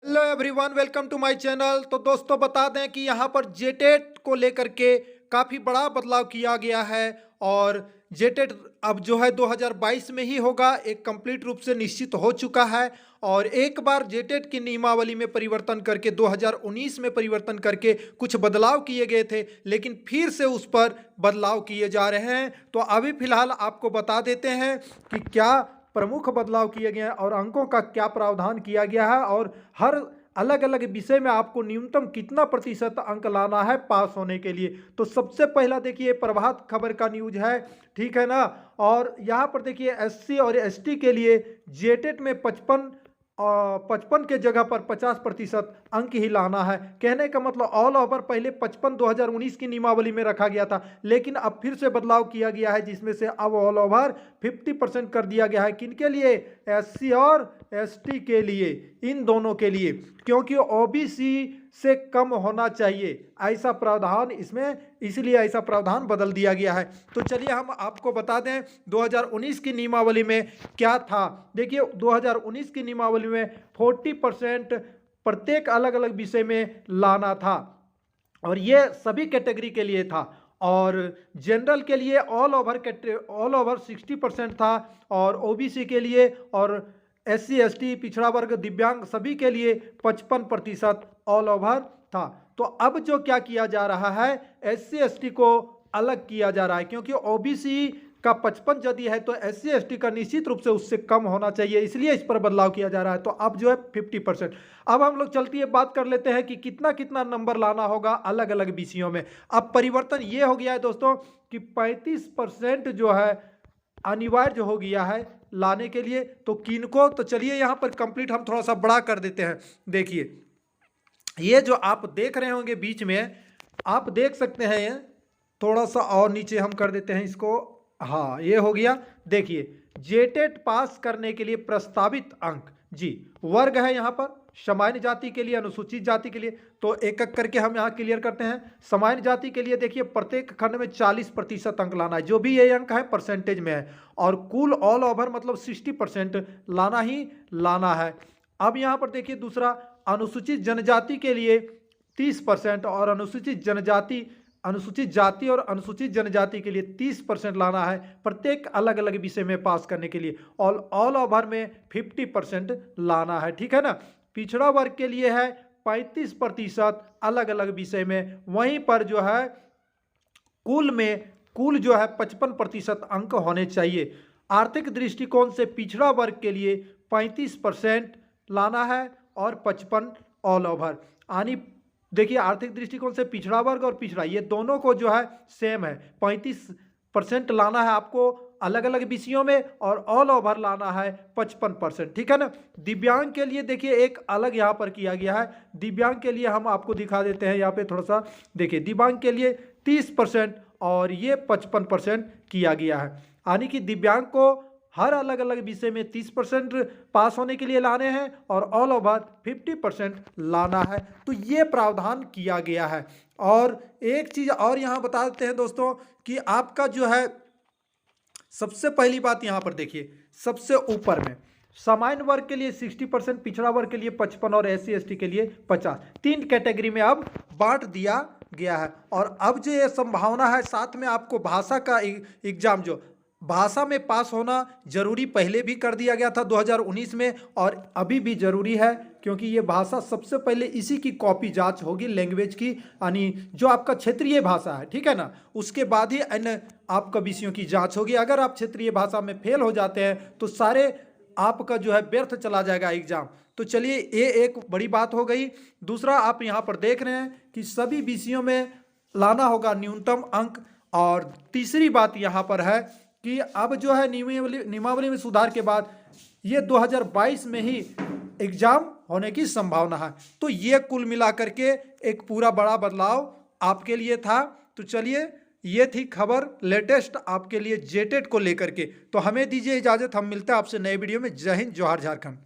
Hello everyone, welcome to my channel. तो दोस्तों बता दें कि यहाँ पर जेटेट को लेकर के काफ़ी बड़ा बदलाव किया गया है और जेटेट अब जो है 2022 में ही होगा, एक कंप्लीट रूप से निश्चित हो चुका है। और एक बार जेटेट की नियमावली में परिवर्तन करके 2019 में परिवर्तन करके कुछ बदलाव किए गए थे, लेकिन फिर से उस पर बदलाव किए जा रहे हैं। तो अभी फिलहाल आपको बता देते हैं कि क्या प्रमुख बदलाव किए गए हैं और अंकों का क्या प्रावधान किया गया है और हर अलग अलग विषय में आपको न्यूनतम कितना प्रतिशत अंक लाना है पास होने के लिए। तो सबसे पहला देखिए प्रभात खबर का न्यूज है, ठीक है ना। और यहाँ पर देखिए एससी और एसटी के लिए जेटेट में 55 के जगह पर 50% अंक ही लाना है। कहने का मतलब ऑल ओवर पहले 55 2019 की नियमावली में रखा गया था, लेकिन अब फिर से बदलाव किया गया है जिसमें से अब ऑल ओवर 50% कर दिया गया है। किनके लिए? एससी और एसटी के लिए, इन दोनों के लिए, क्योंकि ओबीसी से कम होना चाहिए ऐसा प्रावधान इसमें, इसलिए ऐसा प्रावधान बदल दिया गया है। तो चलिए हम आपको बता दें 2019 की नियमावली में क्या था। देखिए 2019 की नियमावली में 40% प्रत्येक अलग अलग विषय में लाना था और ये सभी कैटेगरी के लिए था। और जनरल के लिए ऑल ओवर 60% था और ओबीसी के लिए और एससी एसटी पिछड़ा वर्ग दिव्यांग सभी के लिए 55% ऑल ओवर था। तो अब जो क्या किया जा रहा है, एससी एसटी को अलग किया जा रहा है, क्योंकि ओबीसी का 55 यदि है तो एससी एसटी का निश्चित रूप से उससे कम होना चाहिए, इसलिए इस पर बदलाव किया जा रहा है। तो अब जो है 50%। अब हम लोग चलती है बात कर लेते हैं कि कितना कितना नंबर लाना होगा अलग अलग विषयों में। अब परिवर्तन ये हो गया है दोस्तों कि 35% जो है अनिवार्य हो गया है लाने के लिए। तो किनको, तो चलिए यहाँ पर कंप्लीट हम थोड़ा सा बड़ा कर देते हैं। देखिए ये जो आप देख रहे होंगे बीच में, आप देख सकते हैं, ये थोड़ा सा और नीचे हम कर देते हैं इसको। हाँ ये हो गया। देखिए जेटेट पास करने के लिए प्रस्तावित अंक जी, वर्ग है यहाँ पर, सामान्य जाति के लिए, अनुसूचित जाति के लिए। तो एक एक करके हम यहाँ क्लियर करते हैं। सामान्य जाति के लिए देखिए प्रत्येक खंड में 40% अंक लाना है, जो भी ये अंक है परसेंटेज में है, और कुल ऑल ओवर मतलब 60% लाना ही लाना है। अब यहाँ पर देखिए दूसरा, अनुसूचित जनजाति के लिए 30% और अनुसूचित जाति और अनुसूचित जनजाति के लिए 30% लाना है प्रत्येक अलग अलग विषय में पास करने के लिए। ऑल ओवर में 50% लाना है, ठीक है ना। पिछड़ा वर्ग के लिए है 35% अलग अलग विषय में। वहीं पर जो है कुल जो है 55% अंक होने चाहिए। आर्थिक दृष्टिकोण से पिछड़ा वर्ग के लिए 35% लाना है और 55 ऑल ओवर। यानी देखिए आर्थिक दृष्टिकोण से पिछड़ा वर्ग और पिछड़ा, ये दोनों को जो है सेम है, 35% लाना है आपको अलग अलग विषयों में और ऑल ओवर लाना है 55%, ठीक है ना। दिव्यांग के लिए देखिए एक अलग यहाँ पर किया गया है। दिव्यांग के लिए हम आपको दिखा देते हैं यहाँ पे थोड़ा सा। देखिए दिव्यांग के लिए 30% और ये 55% किया गया है। यानी कि दिव्यांग को हर अलग अलग विषय में 30% पास होने के लिए लाने हैं और ऑल ओवर 50% लाना है। तो ये प्रावधान किया गया है। और एक चीज़ और यहाँ बता देते हैं दोस्तों कि आपका जो है सबसे पहली बात यहाँ पर देखिए, सबसे ऊपर में सामान्य वर्ग के लिए 60%, पिछड़ा वर्ग के लिए 55 और एससी एसटी के लिए 50, 3 कैटेगरी में अब बांट दिया गया है। और अब जो ये संभावना है, साथ में आपको भाषा का एग्जाम, जो भाषा में पास होना जरूरी पहले भी कर दिया गया था 2019 में और अभी भी जरूरी है, क्योंकि ये भाषा सबसे पहले इसी की कॉपी जांच होगी लैंग्वेज की, यानी जो आपका क्षेत्रीय भाषा है, ठीक है ना, उसके बाद ही अन्य आपका विषयों की जांच होगी। अगर आप क्षेत्रीय भाषा में फेल हो जाते हैं तो सारे आपका जो है व्यर्थ चला जाएगा एग्जाम। तो चलिए ये एक बड़ी बात हो गई। दूसरा, आप यहाँ पर देख रहे हैं कि सभी विषयों में लाना होगा न्यूनतम अंक। और तीसरी बात यहाँ पर है कि अब जो है नियमावली में सुधार के बाद ये 2022 में ही एग्जाम होने की संभावना है। तो ये कुल मिलाकर के एक पूरा बड़ा बदलाव आपके लिए था। तो चलिए ये थी खबर लेटेस्ट आपके लिए जेटेट को लेकर के। तो हमें दीजिए इजाज़त, हम मिलते हैं आपसे नए वीडियो में। जय हिंद, जोहार झारखंड।